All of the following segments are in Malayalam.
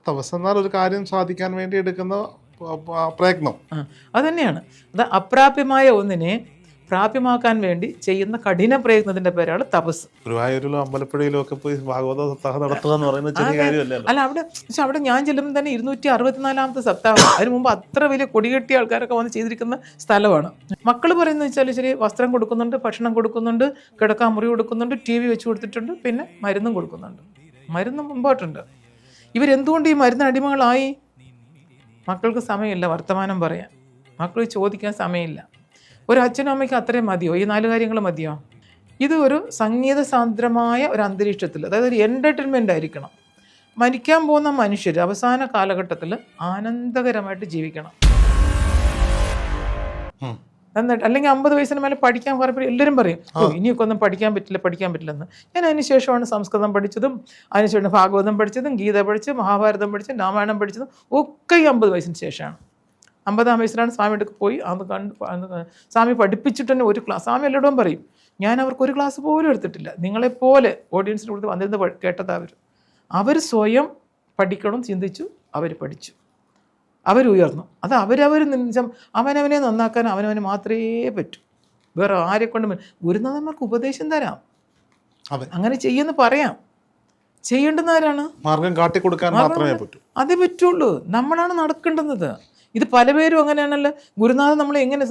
തപസ് എന്നാൽ ഒരു കാര്യം സാധിക്കാൻ വേണ്ടി എടുക്കുന്ന പ്രയത്നം. അതുതന്നെയാണ്. അത് അപ്രാപ്യമായ ഒന്നിനെ പ്രാപ്യമാക്കാൻ വേണ്ടി ചെയ്യുന്ന കഠിന പ്രയത്നത്തിന്റെ പേരാണ് തപസ്. ഗുരുവായൂരിലും അമ്പലപ്പുഴയിലും ഒക്കെ പോയി ഭാഗവത സപ്താഹം നടത്തുക എന്ന് പറയുന്നത് ചെറിയ കാര്യമല്ലല്ലോ. അല്ല, അവിടെ ഞാൻ ചെല്ലുമ്പോൾ തന്നെ 264ാമത്തെ സപ്താഹം. അതിന് മുമ്പ് അത്ര വലിയ കൊടികെട്ടിയ ആൾക്കാരൊക്കെ വന്ന് ചെയ്തിരിക്കുന്ന സ്ഥലമാണ്. മക്കൾ പറയുന്നത് വെച്ചാൽ ശരി, വസ്ത്രം കൊടുക്കുന്നുണ്ട്, ഭക്ഷണം കൊടുക്കുന്നുണ്ട്, കിടക്കാൻ മുറി കൊടുക്കുന്നുണ്ട്, TV വെച്ച് കൊടുത്തിട്ടുണ്ട്, പിന്നെ മരുന്നും കൊടുക്കുന്നുണ്ട്. മരുന്നും ഇമ്പോർട്ടൻ്റ്. ഇവരെന്തുകൊണ്ട് ഈ മരുന്ന് അടിമകളായി? മക്കൾക്ക് സമയമില്ല വർത്തമാനം പറയാൻ, മക്കൾ ചോദിക്കാൻ സമയമില്ല. ഒരു അച്ഛനും അമ്മയ്ക്ക് അത്രയും മതിയോ? ഈ 4 കാര്യങ്ങൾ മതിയോ? ഇത് ഒരു സംഗീത സാന്ദ്രമായ ഒരു അന്തരീക്ഷത്തിൽ, അതായത് ഒരു എൻ്റർടൈൻമെൻ്റ് ആയിരിക്കണം. മരിക്കാൻ പോകുന്ന മനുഷ്യർ അവസാന കാലഘട്ടത്തിൽ ആനന്ദകരമായിട്ട് ജീവിക്കണം. എന്നിട്ട് അല്ലെങ്കിൽ 50 വയസ്സിന് മേലെ പഠിക്കാൻ പറയുമ്പോൾ എല്ലാവരും പറയും ഇനിയൊക്കെ ഒന്നും പഠിക്കാൻ പറ്റില്ലെന്ന്. ഞാൻ അതിന് ശേഷമാണ് സംസ്കൃതം പഠിച്ചതും, അതിനുശേഷം ഭാഗവതം പഠിച്ചതും, ഗീത പഠിച്ചതും, മഹാഭാരതം പഠിച്ചതും, രാമായണം പഠിച്ചതും ഒക്കെ ഈ 50 വയസ്സിന് ശേഷമാണ്. 50-ാം വയസ്സിലാണ് സ്വാമിയുടെ പോയി അത് സ്വാമി പഠിപ്പിച്ചിട്ട് തന്നെ ഒരു ക്ലാസ്. സ്വാമി എല്ലായിടവും പറയും ഞാൻ അവർക്ക് ഒരു ക്ലാസ് പോലും എടുത്തിട്ടില്ല. നിങ്ങളെപ്പോലെ ഓഡിയൻസിന് കൊടുത്ത് വന്നിരുന്ന് കേട്ടത് അവർ സ്വയം പഠിക്കണം ചിന്തിച്ചു, അവർ പഠിച്ചു, അവരുയർന്നു. അത് അവരവർ അവനവനെ നന്നാക്കാൻ അവനവന് മാത്രമേ പറ്റൂ. വേറെ ആരെ കൊണ്ടും. ഗുരുനാഥന്മാർക്ക് ഉപദേശം തരാം, അങ്ങനെ ചെയ്യുമെന്ന് പറയാം. ചെയ്യേണ്ടുന്നവരാണ്, മാർഗം കാട്ടിക്കൊടുക്കാൻ മാത്രമേ പറ്റൂ. അതേ പറ്റുള്ളൂ. നമ്മളാണ് നടക്കേണ്ടുന്നത്. ഇത് പല പേരും അങ്ങനെയാണല്ലോ. ഗുരുനാഥൻ നമ്മളെ എങ്ങനെ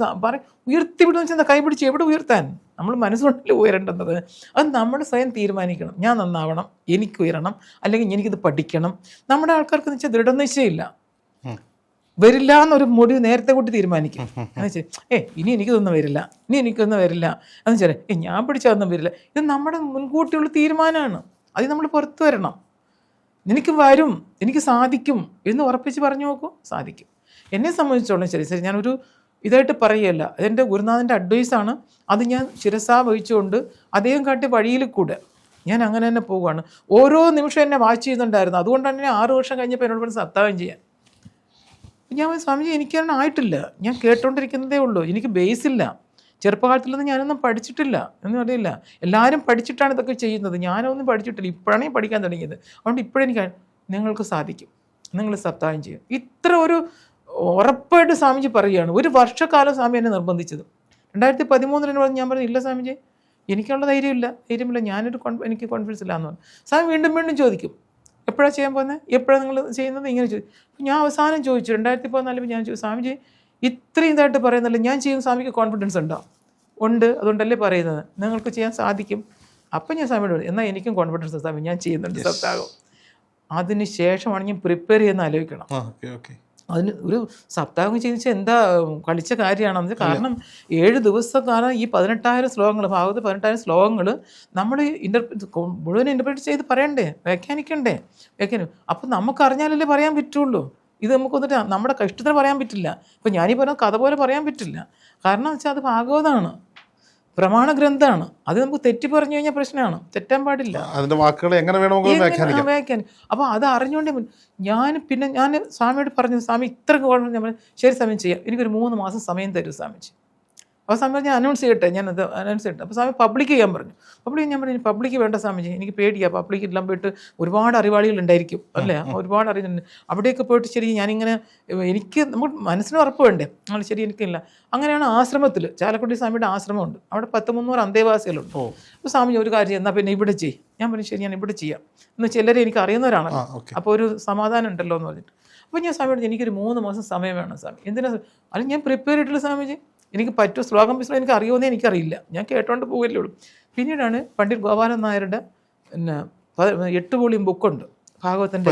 ഉയർത്തിവിടുന്ന വെച്ചാൽ കൈ പിടിച്ച് എവിടെ ഉയർത്താൻ? നമ്മൾ മനസ്സുകൊണ്ടല്ലേ ഉയരേണ്ടുന്നത്. അത് നമ്മൾ സ്വയം തീരുമാനിക്കണം. ഞാൻ നന്നാവണം, എനിക്ക് ഉയരണം, അല്ലെങ്കിൽ എനിക്കിത് പഠിക്കണം. നമ്മുടെ ആൾക്കാർക്ക് വെച്ചാൽ ദൃഢനിശ്ചയമില്ല, വരില്ല എന്നൊരു മുടി നേരത്തെ കൂട്ടി തീരുമാനിക്കും. എന്ന് വെച്ചാൽ ഇനി എനിക്കിതൊന്നും വരില്ല, ഇനി എനിക്കൊന്നും വരില്ല എന്ന് വെച്ചാൽ ഞാൻ പിടിച്ചതൊന്നും വരില്ല. ഇത് നമ്മുടെ മുൻകൂട്ടിയുള്ള തീരുമാനമാണ്. അത് നമ്മൾ പുറത്തു വരണം. എനിക്ക് വരും, എനിക്ക് സാധിക്കും എന്ന് ഉറപ്പിച്ച് പറഞ്ഞു നോക്കൂ, സാധിക്കും. എന്നെ സംബന്ധിച്ചോളം ശരി ഞാനൊരു ഇതായിട്ട് പറയുകയല്ല, അതെൻ്റെ ഗുരുനാഥൻ്റെ അഡ്വൈസാണ്. അത് ഞാൻ ശിരസാ വഹിച്ചുകൊണ്ട് അദ്ദേഹം കാട്ടിയ വഴിയിൽ കൂടെ ഞാൻ അങ്ങനെ തന്നെ പോവുകയാണ്. ഓരോ നിമിഷം എന്നെ വാച്ച് ചെയ്യുന്നുണ്ടായിരുന്നു. അതുകൊണ്ടാണ് എന്നെ 6 വർഷം കഴിഞ്ഞപ്പോൾ എന്നോട് പറഞ്ഞ് സത്താകം ചെയ്യാൻ. ഞാൻ സ്വാമിജി എനിക്കങ്ങനെ ആയിട്ടില്ല, ഞാൻ കേട്ടോണ്ടിരിക്കുന്നതേ ഉള്ളൂ, എനിക്ക് ബേസില്ല, ചെറുപ്പകാലത്തിലൊന്നും ഞാനൊന്നും പഠിച്ചിട്ടില്ല എന്ന് പറയില്ല. എല്ലാവരും പഠിച്ചിട്ടാണ് ഇതൊക്കെ ചെയ്യുന്നത്, ഞാനൊന്നും പഠിച്ചിട്ടില്ല, ഇപ്പോഴാണ് ഞാൻ പഠിക്കാൻ തുടങ്ങിയത്. അതുകൊണ്ട് ഇപ്പോഴെനിക്ക് നിങ്ങൾക്ക് സാധിക്കും, നിങ്ങൾ സത്താകം ചെയ്യും. ഇത്ര ഒരു ഉറപ്പായിട്ട് സ്വാമിജി പറയുകയാണ്. ഒരു വർഷക്കാലം സ്വാമി എന്നെ നിർബന്ധിച്ചത്. 2013 ഞാൻ പറഞ്ഞു ഇല്ല സ്വാമിജി, എനിക്കുള്ള ധൈര്യമില്ല, എനിക്ക് കോൺഫിഡൻസ് ഇല്ല എന്ന് പറഞ്ഞു. സ്വാമി വീണ്ടും വീണ്ടും ചോദിക്കും എപ്പോഴാണ് ചെയ്യാൻ പോകുന്നത്, എപ്പോഴാണ് നിങ്ങൾ ചെയ്യുന്നത്, ഇങ്ങനെ ചോദിക്കും. ഞാൻ അവസാനം ചോദിച്ചു 2014 ഞാൻ ചോദിച്ചു സ്വാമിജി ഇത്രയും ഇതായിട്ട് പറയുന്നില്ല, ഞാൻ ചെയ്യുന്ന സ്വാമിക്ക് കോൺഫിഡൻസ് ഉണ്ടോ? ഉണ്ട്, അതുകൊണ്ടല്ലേ പറയുന്നത്, നിങ്ങൾക്ക് ചെയ്യാൻ സാധിക്കും. അപ്പം ഞാൻ സ്വാമിയോട് പറഞ്ഞു എന്നാൽ എനിക്കും കോൺഫിഡൻസ് സ്വാമി, ഞാൻ ചെയ്യുന്നുണ്ട് സപ്താഹം. അതിന് ശേഷമാണ് ഞാൻ പ്രിപ്പയർ ചെയ്യുന്ന ആലോചിക്കണം. അതിന് ഒരു സപ്താഹം ചെയ്തിച്ചാൽ എന്താ കളിച്ച കാര്യമാണെന്ന് വെച്ചാൽ, കാരണം 7 ദിവസക്കാലം ഈ 18,000 ശ്ലോകങ്ങൾ, ഭാഗവത 18,000 ശ്ലോകങ്ങൾ നമ്മൾ മുഴുവൻ ഇൻ്റർപ്രറ്റ് ചെയ്ത് പറയണ്ടേ, വ്യാഖ്യാനിക്കണ്ടേ, അപ്പം നമുക്കറിഞ്ഞാലല്ലേ പറയാൻ പറ്റുള്ളൂ. ഇത് നമുക്ക് വന്നിട്ട് നമ്മുടെ കഷ്ടത്തിന് പറയാൻ പറ്റില്ല. ഇപ്പം ഞാനീ പറഞ്ഞ കഥ പോലെ പറയാൻ പറ്റില്ല. കാരണം വെച്ചാൽ അത് ഭാഗവതമാണ്, പ്രമാണ ഗ്രന്ഥമാണ്. അത് നമുക്ക് തെറ്റി പറഞ്ഞു കഴിഞ്ഞാൽ പ്രശ്നമാണ്, തെറ്റാൻ പാടില്ല. അതിന്റെ വാക്കുകൾ എങ്ങനെ വേണമെങ്കിലും വ്യാഖ്യാനിക്കാം. അപ്പോൾ അത് അറിഞ്ഞുകൊണ്ടേ ഞാൻ സ്വാമിയോട് പറഞ്ഞു സ്വാമി ഇത്ര ഞാൻ ശരി സമയം ചെയ്യാം, എനിക്കൊരു 3 മാസം സമയം തരൂ സ്വാമിജി. അപ്പോൾ സ്വാമി ഞാൻ അനൗൺസ് ചെയ്യട്ടെ, അപ്പോൾ സ്വാമി പബ്ലിക് ചെയ്യാൻ പറഞ്ഞു. ഞാൻ പറഞ്ഞു പബ്ലിക്ക് വേണ്ട സ്വാമിജി, എനിക്ക് പേടിയാണ്, പബ്ലിക് എല്ലാം പോയിട്ട് ഒരുപാട് അറിവാളികൾ ഉണ്ടായിരിക്കും അല്ലേ, ഒരുപാട് അറിയുന്നുണ്ട്, അവിടെയൊക്കെ പോയിട്ട് ശരി ഞാനിങ്ങനെ എനിക്ക് നമുക്ക് മനസ്സിന് ഉറപ്പ് വേണ്ടേ, ശരി എനിക്കില്ല. അങ്ങനെയാണ് ആശ്രമത്തിൽ, ചാലക്കുടി സ്വാമിയുടെ ആശ്രമമുണ്ട്, അവിടെ 300 അന്തേവാസികളുണ്ട്. അപ്പോൾ സ്വാമി ഒരു കാര്യം എന്നാൽ പിന്നെ ഇവിടെ ചെയ്യും. ഞാൻ പറഞ്ഞു ശരി ഞാൻ ഇവിടെ ചെയ്യാം എന്ന് ചിലരെ എനിക്ക് അറിയുന്നവരാണ്, അപ്പോൾ ഒരു സമാധാനം ഉണ്ടല്ലോ എന്ന് പറഞ്ഞിട്ട്. അപ്പോൾ ഞാൻ സ്വാമിയോട് എനിക്കൊരു 3 മാസം സമയം വേണം സ്വാമി. എന്തിനാ? അല്ലെങ്കിൽ ഞാൻ പ്രിപ്പയർ ചെയ്തിട്ടുള്ള സ്വാമിജി, എനിക്ക് പറ്റും, ശ്ലോകം പുസ്തകം എനിക്ക് അറിയുമെന്നേ എനിക്കറിയില്ല, ഞാൻ കേട്ടോണ്ട് പോകല്ലേ ഉള്ളൂ. പിന്നീടാണ് പണ്ഡിറ്റ് ഗോപാലൻ നായരുടെ 8 വോളിയം ബുക്കുണ്ട്, ഭാഗവതൻ്റെ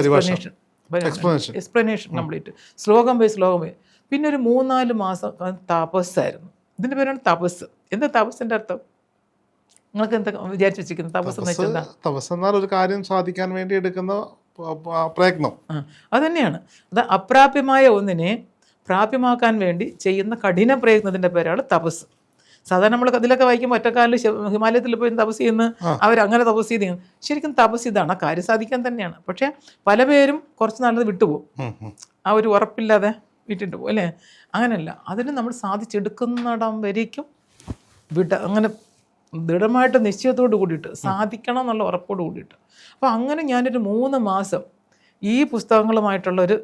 എക്സ്പ്ലനേഷൻ കംപ്ലീറ്റ്, ശ്ലോകം ബൈ ശ്ലോകം ബൈ. പിന്നെ ഒരു 3-4 മാസം തപസ്സായിരുന്നു. ഇതിൻ്റെ പേരാണ് തപസ്. എന്താ തപസ്സിൻ്റെ അർത്ഥം? നിങ്ങൾക്ക് എന്താ വിചാരിച്ചു വെച്ചിരിക്കുന്നത്? തപസ് എന്ന് വെച്ചാൽ തപസ് എന്നാൽ ഒരു കാര്യം സാധിക്കാൻ വേണ്ടി എടുക്കുന്ന പ്രയത്നം. അത് തന്നെയാണ്. അത് അപ്രാപ്യമായ ഒന്നിനെ പ്രാപ്യമാക്കാൻ വേണ്ടി ചെയ്യുന്ന കഠിന പ്രയത്നത്തിൻ്റെ പേരാണ് തപസ്. സാധാരണ നമ്മൾ അതിലൊക്കെ വായിക്കുമ്പോൾ ഒറ്റക്കാലിൽ ഹിമാലയത്തിൽ പോയി തപസ് ചെയ്യുന്ന അവരങ്ങനെ തപസ് ചെയ്ത് ശരിക്കും തപസ് ഇതാണ്, കാര്യം സാധിക്കാൻ തന്നെയാണ്. പക്ഷേ പല പേരും കുറച്ച് നാളത് വിട്ടുപോകും, ആ ഒരു ഉറപ്പില്ലാതെ വിട്ടിട്ട് പോകും അല്ലേ. അങ്ങനെയല്ല, അതിന് നമ്മൾ സാധിച്ചെടുക്കുന്നിടം വരേക്കും അങ്ങനെ ദൃഢമായിട്ട് നിശ്ചയത്തോട് കൂടിയിട്ട് സാധിക്കണം എന്നുള്ള ഉറപ്പോട് കൂടിയിട്ട്. അപ്പോൾ അങ്ങനെ ഞാനൊരു 3 മാസം ഈ പുസ്തകങ്ങളുമായിട്ടുള്ളൊരു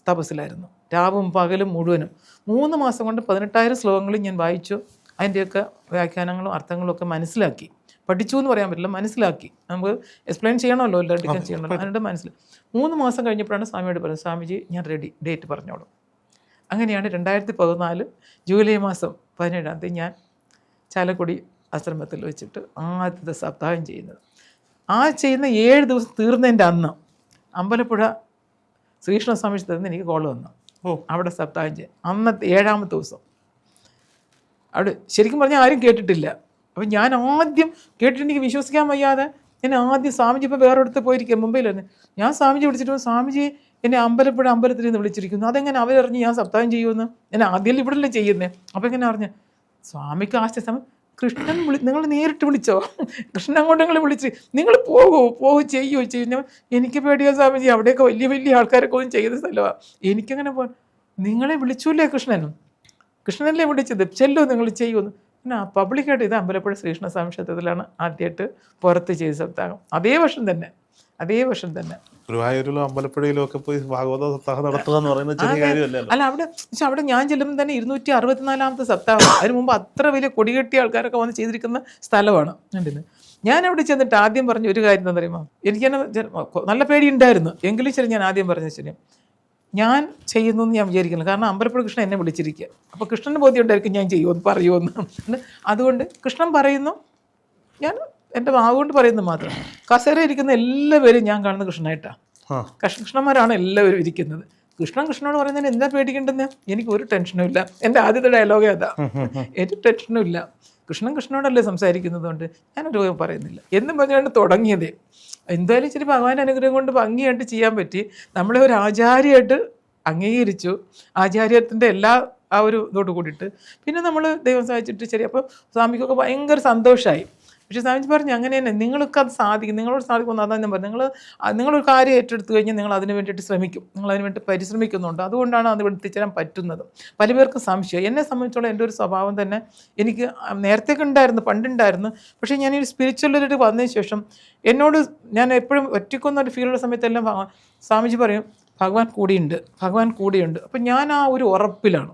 തപസ്സിലായിരുന്നു. രാവും പകലും മുഴുവനും 3 മാസം കൊണ്ട് 18,000 ശ്ലോകങ്ങളും ഞാൻ വായിച്ചു. അതിൻ്റെയൊക്കെ വ്യാഖ്യാനങ്ങളും അർത്ഥങ്ങളും ഒക്കെ മനസ്സിലാക്കി. പഠിച്ചു എന്ന് പറയാൻ പറ്റില്ല, മനസ്സിലാക്കി. നമുക്ക് എക്സ്പ്ലെയിൻ ചെയ്യണമല്ലോ, എല്ലാം ഡിക്കൻ ചെയ്യണമല്ലോ. അതിൻ്റെ മനസ്സിൽ 3 മാസം കഴിഞ്ഞപ്പോഴാണ് സ്വാമിയോട് പറഞ്ഞത്, സ്വാമിജി ഞാൻ റെഡി, ഡേറ്റ് പറഞ്ഞോളൂ. അങ്ങനെയാണ് 2014 ജൂലൈ മാസം 17-ാം തീയതി ഞാൻ ചാലക്കുടി ആശ്രമത്തിൽ വെച്ചിട്ട് ആദ്യത്തെ സപ്താഹം ചെയ്യുന്നത്. ആ ചെയ്യുന്ന 7 ദിവസം തീർന്നതിൻ്റെ അന്ന് അമ്പലപ്പുഴ ശ്രീകൃഷ്ണസ്വാമി ക്ഷേത്രത്തിൽ നിന്ന് എനിക്ക് കോൾ വന്നു. അവിടെ സപ്താഹം ചെയ്യാൻ അന്നത്തെ 7ാമത്തെ ദിവസം. അവിടെ ശരിക്കും പറഞ്ഞാൽ ആരും കേട്ടിട്ടില്ല. അപ്പം ഞാൻ ആദ്യം കേട്ടിട്ട് എനിക്ക് വിശ്വസിക്കാൻ വയ്യാതെ ഞാൻ ആദ്യം സ്വാമിജി ഇപ്പോൾ വേറെ അടുത്ത് പോയിരിക്കുക, മുംബൈയിലായിരുന്നു. ഞാൻ സ്വാമിജി വിളിച്ചിട്ട് സ്വാമിജി എന്നെ അമ്പലപ്പുഴ അമ്പലത്തിൽ നിന്ന് വിളിച്ചിരിക്കുന്നു. അതെങ്ങനെ അവരറിഞ്ഞ് ഞാൻ സപ്താഹം ചെയ്യുമെന്ന്? ഞാൻ ആദ്യം ഇവിടെയല്ലേ ചെയ്യുന്നത്. അപ്പോൾ എങ്ങനെ അറിഞ്ഞ്? സ്വാമിക്ക് ആശ്ചര്യം. കൃഷ്ണൻ നിങ്ങൾ നേരിട്ട് വിളിച്ചോ? കൃഷ്ണൻ അങ്ങോട്ട് നിങ്ങൾ വിളിച്ച് നിങ്ങൾ പോകുമോ ചെയ്യും. എനിക്ക് പേടിയോ സ്വാമിജി, അവിടെയൊക്കെ വലിയ വലിയ ആൾക്കാരൊക്കെ ഒന്നും ചെയ്ത സ്ഥലമാണ്. എനിക്കങ്ങനെ പോകാൻ. നിങ്ങളെ വിളിച്ചൂല്ലേ കൃഷ്ണനല്ലേ വിളിച്ചത്, ചെല്ലോ നിങ്ങൾ ചെയ്യുമെന്ന്. പിന്നെ പബ്ലിക്കായിട്ട് ഇത് അമ്പലപ്പുഴ ശ്രീകൃഷ്ണസ്വാമി ക്ഷേത്രത്തിലാണ് ആദ്യമായിട്ട് പുറത്ത് ചെയ്ത സപ്താഹം. അതേ വർഷം തന്നെ ഗുരുവായൂരിലും അമ്പലപ്പുഴയിലും ഒക്കെ പോയി ഭാഗവത സപ്താഹം നടത്തുക എന്ന് പറയുന്നത് ചെറിയ കാര്യമല്ലല്ലോ. അല്ല, അവിടെ ഞാൻ ചെല്ലുമ്പോൾ തന്നെ 264-ാമത്തെ സപ്താഹം. അതിന് മുമ്പ് അത്ര വലിയ കൊടികെട്ടിയ ആൾക്കാരൊക്കെ വന്ന് ചെയ്തിരിക്കുന്ന സ്ഥലമാണ്. കണ്ടിന് ഞാൻ അവിടെ ചെന്നിട്ട് ആദ്യം പറഞ്ഞ ഒരു കാര്യം എന്താ പറയുമ്പോൾ, എനിക്ക് നല്ല പേടി ഉണ്ടായിരുന്നു. എങ്കിലും ശരി, ഞാൻ ആദ്യം പറഞ്ഞ ശരി ഞാൻ ചെയ്യുന്നു എന്ന് ഞാൻ വിചാരിക്കുന്നു. കാരണം അമ്പലപ്പുഴ കൃഷ്ണൻ എന്നെ വിളിച്ചിരിക്കുക. അപ്പോൾ കൃഷ്ണന് ബോധ്യം ഉണ്ടായിരിക്കും ഞാൻ ചെയ്യുമെന്ന് പറയുമെന്ന്. അതുകൊണ്ട് കൃഷ്ണൻ പറയുന്നു, ഞാൻ എൻ്റെ നാവുകൊണ്ട് പറയുന്നത് മാത്രം. കസേര ഇരിക്കുന്ന എല്ലാവരും ഞാൻ കാണുന്ന കൃഷ്ണനായിട്ടാണ്. കൃഷ്ണന്മാരാണ് എല്ലാവരും ഇരിക്കുന്നത്. കൃഷ്ണനോട് പറയുന്നതിന് എന്താ പേടിക്കേണ്ടെന്ന്? എനിക്ക് ഒരു ടെൻഷനും ഇല്ല. എൻ്റെ ആദ്യത്തെ ഡയലോഗേ അതാ, ഒരു ടെൻഷനും ഇല്ല. കൃഷ്ണനോടല്ലേ സംസാരിക്കുന്നത് കൊണ്ട് ഞാനൊരു പറയുന്നില്ല എന്നും പറഞ്ഞാണ് തുടങ്ങിയതേ. എന്തായാലും ഇച്ചിരി ഭഗവാന്റെ അനുഗ്രഹം കൊണ്ട് ഭംഗിയായിട്ട് ചെയ്യാൻ പറ്റി. നമ്മളെ ഒരു ആചാര്യമായിട്ട് അംഗീകരിച്ചു. ആചാര്യത്തിൻ്റെ എല്ലാ ആ ഒരു ഇതോട് കൂടിയിട്ട് പിന്നെ നമ്മൾ ദൈവം സഹായിച്ചിട്ട് ശരി. അപ്പോൾ സ്വാമിക്കൊക്കെ ഭയങ്കര സന്തോഷമായി. പക്ഷേ സ്വാമിജി പറഞ്ഞു, അങ്ങനെ തന്നെ നിങ്ങൾക്ക് അത് സാധിക്കും, നിങ്ങളോട് സാധിക്കുമെന്ന്. അതാണ് ഞാൻ പറഞ്ഞു, നിങ്ങളൊരു കാര്യം ഏറ്റെടുത്ത് കഴിഞ്ഞാൽ നിങ്ങൾ അതിന് വേണ്ടിയിട്ട് ശ്രമിക്കും, നിങ്ങൾ അതിന് വേണ്ടി പരിശ്രമിക്കുന്നുണ്ട്. അതുകൊണ്ടാണ് അത് എത്തിച്ചേരാൻ പറ്റുന്നത്. പല പേർക്കും സംശയം. എന്നെ സംബന്ധിച്ചോളം എൻ്റെ ഒരു സ്വഭാവം തന്നെ എനിക്ക് നേരത്തേക്ക് ഉണ്ടായിരുന്നു, പണ്ടുണ്ടായിരുന്നു. പക്ഷേ ഞാൻ ഈ സ്പിരിച്വലിലേക്ക് വന്നതിന് ശേഷം എന്നോട് ഞാൻ എപ്പോഴും ഒറ്റയ്ക്കൊന്നൊരു ഫീലുള്ള സമയത്തെല്ലാം സ്വാമിജി പറയും, ഭഗവാൻ കൂടെയുണ്ട്. അപ്പം ഞാൻ ആ ഒരു ഉറപ്പിലാണ്,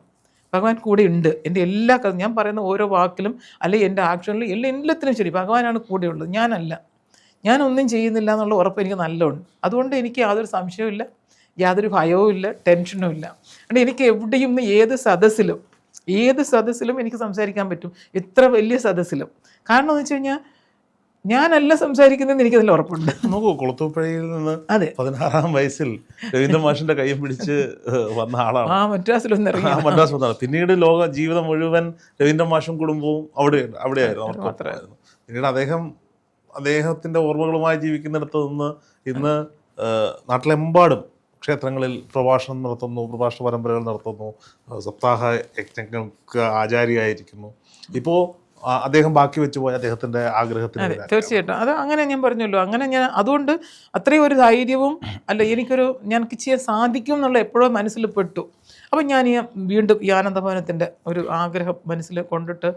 ഭഗവാൻ കൂടെ ഉണ്ട്. എൻ്റെ എല്ലാ ഞാൻ പറയുന്ന ഓരോ വാക്കിലും അല്ലെങ്കിൽ എൻ്റെ ആക്ഷനിലും എല്ലാത്തിനും ശരി ഭഗവാനാണ് കൂടെയുള്ളത്, ഞാനല്ല. ഞാനൊന്നും ചെയ്യുന്നില്ല എന്നുള്ള ഉറപ്പ് എനിക്ക് നല്ലോണം. അതുകൊണ്ട് എനിക്ക് യാതൊരു സംശയവും ഇല്ല, യാതൊരു ഭയവും ഇല്ല, ടെൻഷനും ഇല്ല. അതുകൊണ്ട് എനിക്ക് എവിടെയും ഏത് സദസ്സിലും എനിക്ക് സംസാരിക്കാൻ പറ്റും, എത്ര വലിയ സദസ്സിലും. കാരണം എന്ന് വെച്ച് കഴിഞ്ഞാൽ ഞാനല്ല സംസാരിക്കുന്നതെന്ന് എനിക്ക് നല്ല ഉറപ്പുണ്ട്. നോക്കൂ, കുളത്തൂപ്പുഴയിൽ നിന്ന് 16-ാം വയസ്സിൽ രവീന്ദ്ര മാഷിന്റെ കൈ പിടിച്ച് വന്ന ആളാണ്. മദ്രാസ് വന്നതാണ്. പിന്നീട് ലോക ജീവിതം മുഴുവൻ രവീന്ദ്ര മാഷും കുടുംബവും അവിടെയായിരുന്നു. പിന്നീട് അദ്ദേഹത്തിന്റെ ഓർമ്മകളുമായി ജീവിക്കുന്നിടത്ത് നിന്ന് ഇന്ന് നാട്ടിലെമ്പാടും ക്ഷേത്രങ്ങളിൽ പ്രഭാഷണം നടത്തുന്നു, പ്രഭാഷണ പരമ്പരകൾ നടത്തുന്നു, സപ്താഹ യജ്ഞങ്ങൾക്ക് ആചാര്യയായിരിക്കുന്നു. ഇപ്പോൾ അദ്ദേഹം ബാക്കി വെച്ചു പോയ അദ്ദേഹത്തിന്റെ ആഗ്രഹത്തിന്. തീർച്ചയായിട്ടും അത് അങ്ങനെ ഞാൻ പറഞ്ഞല്ലോ. അങ്ങനെ ഞാൻ അതുകൊണ്ട് അത്രയും ഒരു ധൈര്യവും എനിക്ക് ചെയ്യാൻ സാധിക്കും എന്നുള്ള എപ്പോഴോ മനസ്സിൽ പെട്ടു. അപ്പം ഞാൻ വീണ്ടും ഈ ആനന്ദഭവനത്തിൻ്റെ ഒരു ആഗ്രഹം മനസ്സിൽ കൊണ്ടിട്ട്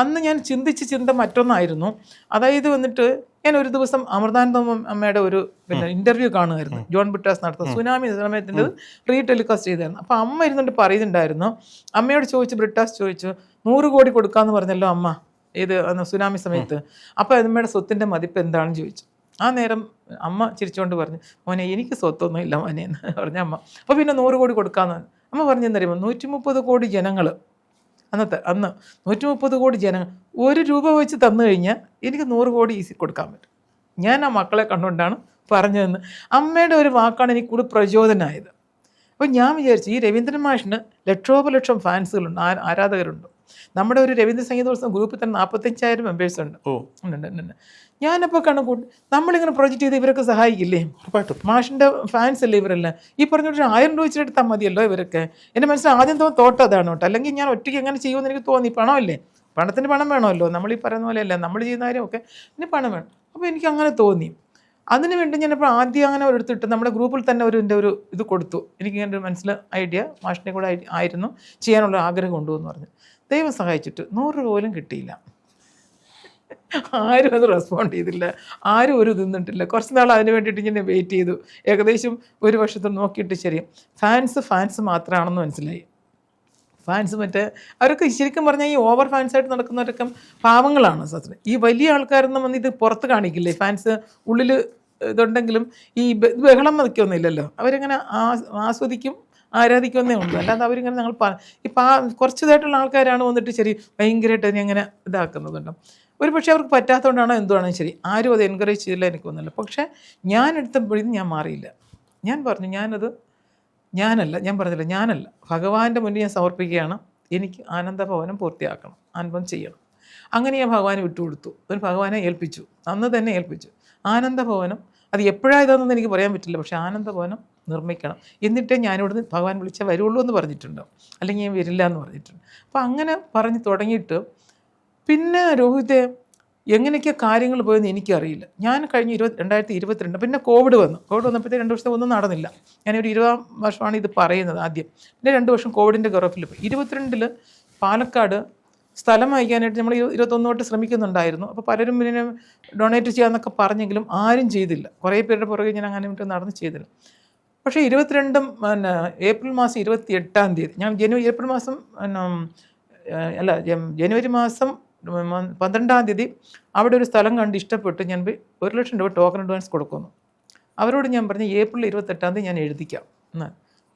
അന്ന് ഞാൻ ചിന്ത മറ്റൊന്നായിരുന്നു. അതായത് വന്നിട്ട് ഞാൻ ഒരു ദിവസം അമൃതാനന്ദ അമ്മയുടെ ഒരു ഇൻ്റർവ്യൂ കാണുമായിരുന്നു. ജോൺ ബിട്ടാസ് നടത്തുന്ന സുനാമി സമയത്തിൻ്റെ റീടെലികാസ്റ്റ് ചെയ്തായിരുന്നു. അപ്പോൾ അമ്മ ഇരുന്നിട്ട് പറയുന്നുണ്ടായിരുന്നു, അമ്മയോട് ബ്രിട്ടാസ് ചോദിച്ചു, 100 കോടി കൊടുക്കാമെന്ന് പറഞ്ഞല്ലോ അമ്മ സുനാമി സമയത്ത്. അപ്പോൾ അമ്മയുടെ സ്വത്തിൻ്റെ മതിപ്പ് എന്താണെന്ന് ചോദിച്ചു. ആ നേരം അമ്മ ചിരിച്ചുകൊണ്ട് പറഞ്ഞു, മോനെ എനിക്ക് സ്വത്തൊന്നും ഇല്ല മോനെ എന്ന് പറഞ്ഞ അമ്മ. അപ്പോൾ പിന്നെ 100 കോടി കൊടുക്കാമെന്ന് അമ്മ പറഞ്ഞെന്നറിയുമ്പോൾ 130 കോടി ജനങ്ങൾ അന്ന് 130 കോടി ജനങ്ങൾ 1 രൂപ വെച്ച് തന്നു കഴിഞ്ഞാൽ എനിക്ക് 100 കോടി ഈസി കൊടുക്കാൻ പറ്റും. ഞാൻ ആ മക്കളെ കണ്ടുകൊണ്ടാണ് പറഞ്ഞതെന്ന്. അമ്മയുടെ ഒരു വാക്കാണ് എനിക്ക് കൂടുതൽ പ്രചോദനമായത്. അപ്പോൾ ഞാൻ വിചാരിച്ചു, ഈ രവീന്ദ്രൻ മാഷിന് ലക്ഷോപലക്ഷം ഫാൻസുകളുണ്ട്, ആരാധകരുണ്ട്. നമ്മുടെ ഒരു രവീന്ദ്ര സംഗീതോത്സവം ഗ്രൂപ്പിൽ തന്നെ 45,000 മെമ്പേഴ്സ് ഉണ്ട്. ഞാനപ്പോൾ കണക്കൂട്ടി നമ്മളിങ്ങനെ പ്രൊജക്റ്റ് ചെയ്ത് ഇവരൊക്കെ സഹായിക്കില്ലേ? മാഷിൻ്റെ ഫാൻസ് അല്ലേ ഇവരെല്ലാം. ഈ പറഞ്ഞൊരു 1000 രൂപ വെച്ചെടുത്താൽ മതിയല്ലോ ഇവരൊക്കെ. എൻ്റെ മനസ്സിൽ ആദ്യം തോട്ട് അതാണ് കേട്ടോ. അല്ലെങ്കിൽ ഞാൻ ഒറ്റയ്ക്ക് എങ്ങനെ ചെയ്യുമെന്ന് എനിക്ക് തോന്നി. പണമല്ലേ, പണത്തിന് പണം വേണമല്ലോ. നമ്മൾ ഈ പറയുന്ന പോലെയല്ല, നമ്മൾ ചെയ്യുന്ന കാര്യമൊക്കെ ഇനി പണം വേണം. അപ്പോൾ എനിക്ക് അങ്ങനെ തോന്നി. അതിന് വേണ്ടി ഞാനിപ്പോൾ ആദ്യം അങ്ങനെ എടുത്തിട്ട് നമ്മുടെ ഗ്രൂപ്പിൽ തന്നെ എൻ്റെ ഒരു ഇത് കൊടുത്തു. എനിക്കിങ്ങനെ ഒരു മനസ്സിൽ ഐഡിയ മാഷിനെ കൂടെ ആയിരുന്നു ചെയ്യാനുള്ള ആഗ്രഹം കൊണ്ടുവന്ന് പറഞ്ഞു. ദൈവം സഹായിച്ചിട്ട് 100 രൂപ പോലും കിട്ടിയില്ല. ആരും അത് റെസ്പോണ്ട് ചെയ്തില്ല, ആരും ഒരു തിന്നിട്ടില്ല. കുറച്ച് നാൾ അതിന് വേണ്ടിയിട്ട് ഞാൻ വെയിറ്റ് ചെയ്തു. ഏകദേശം ഒരു വർഷത്തിൽ നോക്കിയിട്ട് ശരി ഫാൻസ് മാത്രമാണെന്ന് മനസ്സിലായി. ഫാൻസ് മറ്റേ അവരൊക്കെ ശരിക്കും പറഞ്ഞാൽ ഈ ഓവർ ഫാൻസായിട്ട് നടക്കുന്നവരൊക്കെ പാവങ്ങളാണ് സത്യം. ഈ വലിയ ആൾക്കാരൊന്നും വന്ന് ഇത് പുറത്ത് കാണിക്കില്ലേ, ഫാൻസ് ഉള്ളിൽ ഇതുണ്ടെങ്കിലും ഈ ബഹളം വയ്ക്കൊന്നുമില്ലല്ലോ. അവരിങ്ങനെ ആസ്വദിക്കും, ആരാധിക്കുമെന്നേ ഉള്ളൂ. അല്ലാതെ അവരിങ്ങനെ ഞങ്ങൾ കുറച്ചതായിട്ടുള്ള ആൾക്കാരാണ് വന്നിട്ട് ശരി ഭയങ്കരമായിട്ട് അതിനെ ഇതാക്കുന്നതുണ്ടോ. ഒരു പക്ഷേ അവർക്ക് പറ്റാത്തതുകൊണ്ടാണോ എന്തുവാണെങ്കിലും ശരി, ആരും അത് എൻകറേജ് ചെയ്തില്ല, എനിക്കൊന്നുമില്ല. പക്ഷേ ഞാൻ എടുത്തപ്പോഴും ഞാൻ മാറിയില്ല. ഞാൻ പറഞ്ഞു ഞാനല്ല, ഭഗവാന്റെ മുന്നിൽ ഞാൻ സമർപ്പിക്കുകയാണ്. എനിക്ക് ആനന്ദഭവനം പൂർത്തിയാക്കണം, അനുഭവം ചെയ്യണം. അങ്ങനെ ഞാൻ ഭഗവാനെ വിട്ടുകൊടുത്തു. അതിന് ഭഗവാനെ ഏൽപ്പിച്ചു, അന്ന് തന്നെ ഏൽപ്പിച്ചു. ആനന്ദഭവനം അത് എപ്പോഴായതെന്നൊന്നും എനിക്ക് പറയാൻ പറ്റില്ല, പക്ഷേ ആനന്ദഭവനം നിർമ്മിക്കണം. എന്നിട്ടേ ഞാനിവിടുന്ന് ഭഗവാൻ വിളിച്ചാൽ വരുള്ളൂ എന്ന് പറഞ്ഞിട്ടുണ്ട്, അല്ലെങ്കിൽ ഞാൻ വരില്ല എന്ന് പറഞ്ഞിട്ടുണ്ട്. അപ്പോൾ അങ്ങനെ പറഞ്ഞ് തുടങ്ങിയിട്ട് പിന്നെ രോഹിത്തെ എങ്ങനെയൊക്കെ കാര്യങ്ങൾ പോയെന്ന് എനിക്കറിയില്ല. ഞാൻ കഴിഞ്ഞ 2022 പിന്നെ കോവിഡ് വന്നപ്പോഴത്തെ 2 വർഷത്തെ ഒന്നും നടന്നില്ല. ഞാനൊരു 20-ാം വർഷമാണ് ഇത് പറയുന്നത് ആദ്യം. പിന്നെ 2 വർഷം കോവിഡിൻ്റെ ഗറഫിൽ പോയി. 22 പാലക്കാട് സ്ഥലം വാങ്ങിക്കാനായിട്ട് നമ്മൾ 21 തൊട്ട് ശ്രമിക്കുന്നുണ്ടായിരുന്നു. അപ്പോൾ പലരും പിന്നെ ഡൊണേറ്റ് ചെയ്യാമെന്നൊക്കെ പറഞ്ഞെങ്കിലും ആരും ചെയ്തില്ല. കുറേ പേരുടെ പുറകെ ഞാൻ അങ്ങനെ മറ്റും നടന്ന് ചെയ്തില്ല. പക്ഷേ 22 ഏപ്രിൽ മാസം 28-ാം തീയതി ഞാൻ ജനുവരി മാസം 12-ാം തീയതി അവിടെ ഒരു സ്ഥലം കണ്ട് ഇഷ്ടപ്പെട്ട് ഞാൻ പോയി 1 ലക്ഷം രൂപ ടോക്കൺ അഡ്വാൻസ് കൊടുക്കുന്നു. അവരോട് ഞാൻ പറഞ്ഞു ഏപ്രിൽ 28-ാം തീയതി ഞാൻ എഴുതിക്കാം എന്ന്.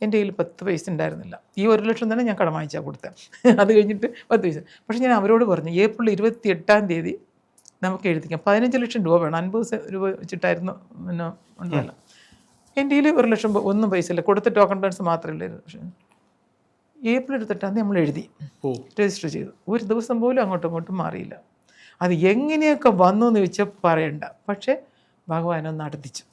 എൻ്റെ കയ്യിൽ 10 പൈസ ഉണ്ടായിരുന്നില്ല. ഈ 1 ലക്ഷം തന്നെ ഞാൻ കടം വാങ്ങിച്ചാൽ കൊടുത്തത്. അത് കഴിഞ്ഞിട്ട് 10 പൈസ. പക്ഷേ ഞാൻ അവരോട് പറഞ്ഞു ഏപ്രിൽ 28-ാം തീയതി നമുക്ക് എഴുതിക്കാം. 15 ലക്ഷം രൂപ വേണം, 50 രൂപ വെച്ചിട്ടായിരുന്നു പിന്നെ ഉണ്ടല്ലോ. എൻ്റെ കയ്യിൽ 1 ലക്ഷം ഒന്നും പൈസ ഇല്ല, കൊടുത്ത ടോക്കൺ അഡ്വാൻസ് മാത്രമേ ഉള്ളായിരുന്നു. പക്ഷേ ഏപ്രിൽ 28-ാം തീയതി നമ്മൾ എഴുതി, രജിസ്റ്റർ ചെയ്തു. ഒരു ദിവസം പോലും അങ്ങോട്ടും ഇങ്ങോട്ടും മാറിയില്ല. അത് എങ്ങനെയൊക്കെ വന്നു എന്ന് ചോദിച്ചാൽ പറയണ്ട. പക്ഷേ ഭഗവാനൊന്ന് നടത്തിച്ചു,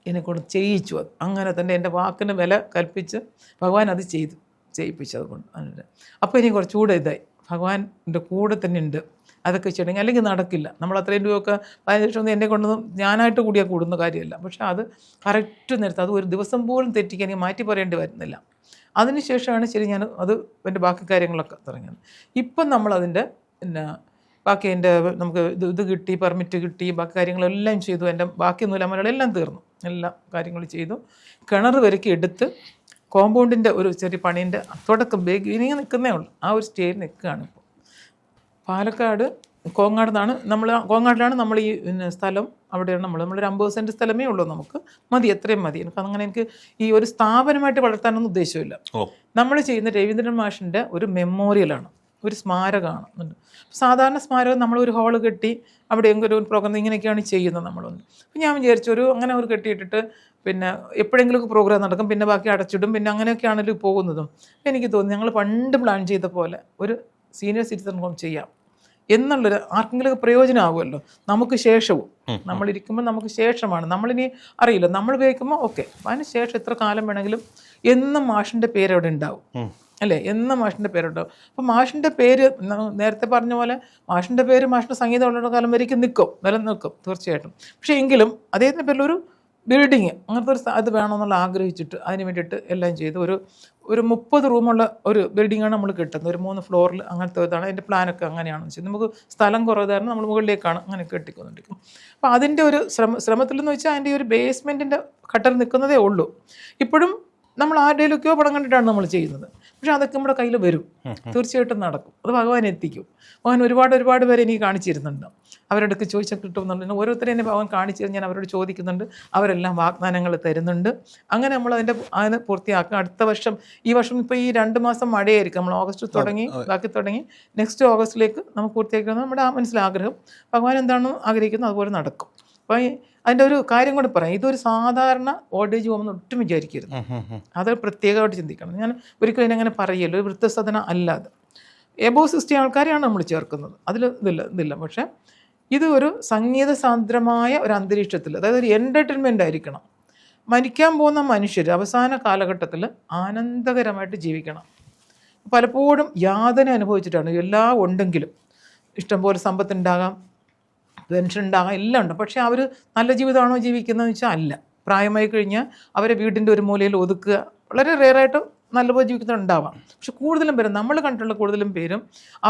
എന്നെക്കൊണ്ട് ചെയ്യിച്ചു. അത് അങ്ങനെ തന്നെ എൻ്റെ വാക്കിന് വില കൽപ്പിച്ച് ഭഗവാൻ അത് ചെയ്യിപ്പിച്ചു. അതുകൊണ്ട് അപ്പോൾ എനിക്ക് കുറച്ചുകൂടെ ഇതായി, ഭഗവാൻ്റെ കൂടെ തന്നെ ഉണ്ട്. അതൊക്കെ ചെയ്യണമെങ്കിൽ അല്ലെങ്കിൽ നടക്കില്ല. നമ്മൾ അത്രയും രൂപയൊക്കെ 15 ലക്ഷം ഒന്നും എന്നെ കൊണ്ടൊന്നും ഞാനായിട്ട് കൂടിയാൽ കൂടുന്ന കാര്യമല്ല. പക്ഷേ അത് കറക്റ്റ് നേരത്തെ അത് ഒരു ദിവസം പോലും തെറ്റിക്കാൻ എനിക്ക് മാറ്റി പറയേണ്ടി വരുന്നില്ല. അതിനുശേഷമാണ് ശരി ഞാൻ അത് എൻ്റെ ബാക്കി കാര്യങ്ങളൊക്കെ തുടങ്ങിയത്. ഇപ്പം നമ്മളതിൻ്റെ പിന്നെ ബാക്കി എൻ്റെ നമുക്ക് ഇത് കിട്ടി, പെർമിറ്റ് കിട്ടി, ബാക്കി കാര്യങ്ങളെല്ലാം ചെയ്തു. എൻ്റെ ബാക്കി നൂലാമലകളെല്ലാം തീർന്നു, എല്ലാ കാര്യങ്ങളും ചെയ്തു. കിണർ വരയ്ക്ക് എടുത്ത് കോമ്പൗണ്ടിൻ്റെ ഒരു ചെറിയ പണീൻ്റെ തുടക്കം ഇനി നിൽക്കുന്നേ ഉള്ളൂ. ആ ഒരു സ്റ്റേജിൽ നിൽക്കുകയാണ് ഇപ്പോൾ. പാലക്കാട് കോങ്ങാടിലാണ് നമ്മൾ ഈ സ്ഥലം. അവിടെയാണ് നമ്മളൊരു 50 സെൻറ്റ് സ്ഥലമേ ഉള്ളൂ, നമുക്ക് മതി, എത്രയും മതി. അങ്ങനെ എനിക്ക് ഈ ഒരു സ്ഥാപനമായിട്ട് വളർത്താനൊന്നും ഉദ്ദേശമില്ല. നമ്മൾ ചെയ്യുന്ന രവീന്ദ്രൻ മാഷിൻ്റെ ഒരു മെമ്മോറിയലാണ്, ഒരു സ്മാരകമാണ്. സാധാരണ സ്മാരകം നമ്മളൊരു ഹോള് കെട്ടി അവിടെ ഒരു പ്രോഗ്രാം ഇങ്ങനെയൊക്കെയാണ് ചെയ്യുന്നത് നമ്മളൊന്ന്. അപ്പം ഞാൻ വിചാരിച്ചു അങ്ങനെ ഒരു കെട്ടിയിട്ടിട്ട് പിന്നെ എപ്പോഴെങ്കിലുമൊക്കെ പ്രോഗ്രാം നടക്കും, പിന്നെ ബാക്കി അടച്ചിടും, പിന്നെ അങ്ങനെയൊക്കെയാണല്ലോ പോകുന്നതും. എനിക്ക് തോന്നി ഞങ്ങൾ പണ്ട് പ്ലാൻ ചെയ്ത പോലെ ഒരു സീനിയർ സിറ്റിസൺ ഹോം ചെയ്യാം എന്നുള്ളൊരു ആർക്കെങ്കിലുമൊക്കെ പ്രയോജനമാകുമല്ലോ. നമുക്ക് ശേഷവും നമ്മളിരിക്കുമ്പോൾ നമുക്ക് ശേഷമാണ്, നമ്മളിനി അറിയില്ല, നമ്മൾ ഉപയോഗിക്കുമ്പോൾ ഓക്കെ, അതിന് ശേഷം എത്ര കാലം വേണമെങ്കിലും എന്നും മാഷിൻ്റെ പേര് അവിടെ ഉണ്ടാവും അല്ലേ, എന്നും മാഷിൻ്റെ പേരുണ്ടാവും. അപ്പം മാഷിൻ്റെ പേര് നേരത്തെ പറഞ്ഞ പോലെ മാഷിൻ്റെ സംഗീതം ഉള്ള കാലം വരേക്കും നിലനിൽക്കും തീർച്ചയായിട്ടും. പക്ഷേ എങ്കിലും അദ്ദേഹത്തിൻ്റെ പേരിലൊരു ബിൽഡിങ് അങ്ങനത്തെ ഒരു അത് വേണമെന്നുള്ള ആഗ്രഹിച്ചിട്ട് അതിന് വേണ്ടിയിട്ട് എല്ലാം ചെയ്ത് ഒരു 30 റൂമുള്ള ഒരു ബിൽഡിങ്ങാണ് നമ്മൾ കിട്ടുന്നത്. ഒരു 3 ഫ്ലോറിൽ അങ്ങനത്തെ ഇതാണ് എൻ്റെ പ്ലാനൊക്കെ. അങ്ങനെയാണെന്ന് വെച്ചാൽ നമുക്ക് സ്ഥലം കുറവായിരുന്നു, നമ്മൾ മുകളിലേക്കാണ് അങ്ങനെ കെട്ടിക്കൊണ്ടിരിക്കും. അപ്പോൾ അതിൻ്റെ ഒരു ശ്രമത്തിലെന്ന് വെച്ചാൽ അതിൻ്റെ ഒരു ബേസ്മെൻറ്റിൻ്റെ ഘട്ടം നിൽക്കുന്നതേ ഉള്ളൂ. ഇപ്പോഴും നമ്മൾ ആരുടെയിലൊക്കെയോ പടം കണ്ടിട്ടാണ് നമ്മൾ ചെയ്യുന്നത്. പക്ഷേ അതൊക്കെ നമ്മുടെ കയ്യിൽ വരും, തീർച്ചയായിട്ടും നടക്കും. അത് ഭഗവാൻ എത്തിക്കും. ഭഗവാൻ ഒരുപാട് പേരെ എനിക്ക് കാണിച്ചിരുന്നുണ്ട്. അവരോടൊക്കെ ചോദിച്ചാൽ കിട്ടുമെന്നുണ്ട്. ഓരോരുത്തരും എന്നെ ഭഗവാൻ കാണിച്ചു ഞാൻ അവരോട് ചോദിക്കുന്നുണ്ട്. അവരെല്ലാം വാഗ്ദാനങ്ങൾ തരുന്നുണ്ട്. അങ്ങനെ നമ്മൾ അതിനെ പൂർത്തിയാക്കുക. അടുത്ത വർഷം, ഈ വർഷം ഇപ്പോൾ ഈ 2 മാസം മഴയായിരിക്കും. നമ്മൾ ഓഗസ്റ്റ് ബാക്കി തുടങ്ങി നെക്സ്റ്റ് ഓഗസ്റ്റിലേക്ക് നമുക്ക് പൂർത്തിയാക്കുന്നത് നമ്മുടെ മനസ്സിലാഗ്രഹം. ഭഗവാൻ എന്താണോ ആഗ്രഹിക്കുന്നത് അതുപോലെ നടക്കും. അപ്പോൾ അതിൻ്റെ ഒരു കാര്യം കൂടെ പറയാം, ഇതൊരു സാധാരണ ഓൾഡ് ഏജ് ഹോം എന്ന് ഒട്ടും വിചാരിക്കരുത്. അത് പ്രത്യേകമായിട്ട് ചിന്തിക്കണം. ഞാൻ ഒരിക്കലും അതിനങ്ങനെ പറയല്ലോ, ഒരു വൃദ്ധസദനം അല്ലാതെ എബോവ് 60 ആൾക്കാരെയാണ് നമ്മൾ ചേർക്കുന്നത്. അതിൽ ഇതില്ല. പക്ഷേ ഇത് ഒരു സംഗീത സാന്ദ്രമായ ഒരു അന്തരീക്ഷത്തിൽ, അതായത് ഒരു എൻ്റർടൈൻമെൻ്റ് ആയിരിക്കണം. മരിക്കാൻ പോകുന്ന മനുഷ്യർ അവസാന കാലഘട്ടത്തിൽ ആനന്ദകരമായിട്ട് ജീവിക്കണം. പലപ്പോഴും യാതന അനുഭവിച്ചിട്ടാണ്, എല്ലാം ഉണ്ടെങ്കിലും ഇഷ്ടംപോലെ സമ്പത്തുണ്ടാകാം, പെൻഷൻ ഉണ്ടാകാം, എല്ലാം ഉണ്ട്. പക്ഷേ അവർ നല്ല ജീവിതമാണോ ജീവിക്കുന്നതെന്ന് വെച്ചാൽ അല്ല. പ്രായമായി കഴിഞ്ഞാൽ അവരെ വീടിൻ്റെ ഒരു മൂലയിൽ ഒതുക്കുക, വളരെ റെയറായിട്ട് നല്ലപോലെ ജീവിക്കുന്നുണ്ടാവാം. പക്ഷെ കൂടുതലും പേരും നമ്മൾ കണ്ടിട്ടുള്ള കൂടുതലും പേരും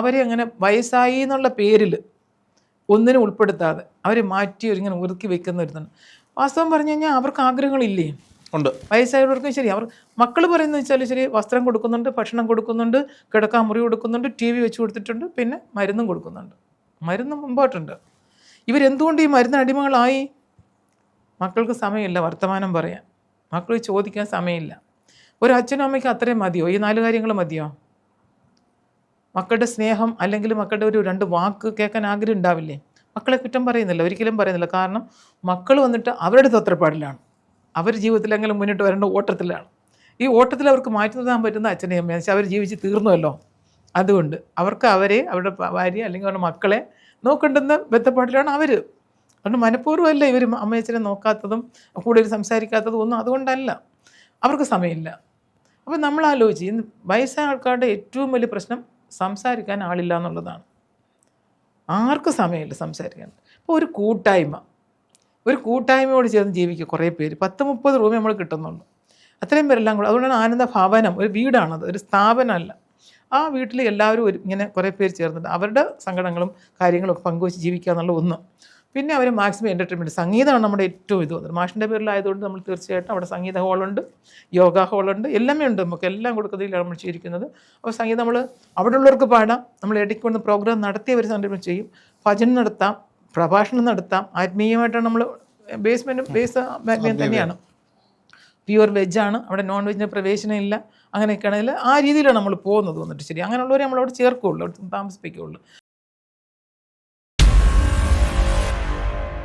അവരെ അങ്ങനെ വയസ്സായി എന്നുള്ള പേരിൽ ഒന്നിനും ഉൾപ്പെടുത്താതെ അവരെ മാറ്റി ഇങ്ങനെ ഒതുക്കി വെക്കുന്ന ഒരുതാണ്. വാസ്തവം പറഞ്ഞു കഴിഞ്ഞാൽ അവർക്ക് ആഗ്രഹങ്ങളില്ലേ? ഉണ്ട്. വയസ്സായവർക്കും ശരി, അവർ മക്കൾ പറയുന്നത് വെച്ചാൽ ശരി, വസ്ത്രം കൊടുക്കുന്നുണ്ട്, ഭക്ഷണം കൊടുക്കുന്നുണ്ട്, കിടക്കാൻ മുറി കൊടുക്കുന്നുണ്ട്, TV വെച്ച് കൊടുത്തിട്ടുണ്ട്, പിന്നെ മരുന്നും കൊടുക്കുന്നുണ്ട്. മരുന്നും ഇമ്പോർട്ടൻ്റ്. ഇവരെന്തുകൊണ്ട് ഈ മരുന്ന് അടിമകളായി? മക്കൾക്ക് സമയമില്ല വർത്തമാനം പറയാൻ, മക്കൾ ചോദിക്കാൻ സമയമില്ല. ഒരു അച്ഛനും അമ്മയ്ക്ക് അത്രയും മതിയോ? ഈ 4 കാര്യങ്ങൾ മതിയോ? മക്കളുടെ സ്നേഹം അല്ലെങ്കിൽ മക്കളുടെ ഒരു 2 വാക്ക് കേൾക്കാൻ ആഗ്രഹം ഉണ്ടാവില്ലേ? മക്കളെ കുറ്റം പറയുന്നില്ല, ഒരിക്കലും പറയുന്നില്ല. കാരണം മക്കൾ വന്നിട്ട് അവരുടെ തത്രപ്പാടിലാണ്, അവർ ജീവിതത്തിലെങ്കിലും മുന്നിട്ട് വരേണ്ട ഓട്ടത്തിലാണ്. ഈ ഓട്ടത്തിൽ അവർക്ക് മാറ്റി നിർത്താൻ പറ്റുന്ന അച്ഛനെയും അമ്മയും വെച്ചാൽ അവർ ജീവിച്ച് തീർന്നുവല്ലോ. അതുകൊണ്ട് അവർക്ക് അവരെ, അവരുടെ ഭാര്യ അല്ലെങ്കിൽ അവരുടെ മക്കളെ നോക്കേണ്ടുന്ന ബന്ധപ്പാടിലാണ് അവർ. അതുകൊണ്ട് മനഃപൂർവ്വമല്ല ഇവർ അമ്മയച്ഛനെ നോക്കാത്തതും കൂടുതൽ സംസാരിക്കാത്തതും ഒന്നും അതുകൊണ്ടല്ല, അവർക്ക് സമയമില്ല. അപ്പോൾ നമ്മൾ ആലോചിച്ച് ഇന്ന് വയസ്സായ ആൾക്കാരുടെ ഏറ്റവും വലിയ പ്രശ്നം സംസാരിക്കാൻ ആളില്ല എന്നുള്ളതാണ്. ആർക്കും സമയമില്ല സംസാരിക്കാൻ. അപ്പോൾ ഒരു കൂട്ടായ്മയോട് ചേർന്ന് ജീവിക്കുക കുറേ പേര്. 10-30 റൂമേ നമ്മൾ കിട്ടുന്നുള്ളൂ. അത്രയും പേരെല്ലാം കൂടെ. അതുകൊണ്ടാണ് ആനന്ദ ഭവനം ഒരു വീടാണത്, ഒരു സ്ഥാപനമല്ല. ആ വീട്ടിൽ എല്ലാവരും ഇങ്ങനെ കുറേ പേര് ചേർന്നിട്ട് അവരുടെ സങ്കടങ്ങളും കാര്യങ്ങളും പങ്കുവച്ച് ജീവിക്കുക എന്നുള്ള ഒന്ന്. പിന്നെ അവർ മാക്സിമം എൻ്റർടൈൻമെൻറ്റ്, സംഗീതമാണ് നമ്മുടെ ഏറ്റവും ഇത് വന്നത്. മാഷിൻ്റെ പേരിലായതുകൊണ്ട് നമ്മൾ തീർച്ചയായിട്ടും അവിടെ സംഗീത ഹോളുണ്ട്, യോഗ ഹോളുണ്ട്, എല്ലാമേ ഉണ്ട്. നമുക്ക് എല്ലാം കൊടുക്കുന്നതിലാണ് നമ്മൾ ചെയ്തിരിക്കുന്നത്. അപ്പോൾ സംഗീതം നമ്മൾ അവിടെ ഉള്ളവർക്ക് പാടാം, നമ്മൾ ഇടയ്ക്ക് കൊണ്ട് പ്രോഗ്രാം നടത്തിയവർ സംരംഭം ചെയ്യും, ഭജന നടത്താം, പ്രഭാഷണം നടത്താം. ആത്മീയമായിട്ടാണ് നമ്മൾ ബേസ് തന്നെയാണ്. പ്യുവർ വെജാണ്, അവിടെ നോൺ വെജിന് പ്രവേശനം ഇല്ല. അങ്ങനെയൊക്കെയാണെങ്കിൽ ആ രീതിയിലാണ് നമ്മൾ പോകുന്നത് വന്നിട്ട്. ശരി, അങ്ങനെയുള്ളവരെ നമ്മളവിടെ ചേർക്കുകയുള്ളൂ, അവിടെ താമസിപ്പിക്കുകയുള്ളൂ.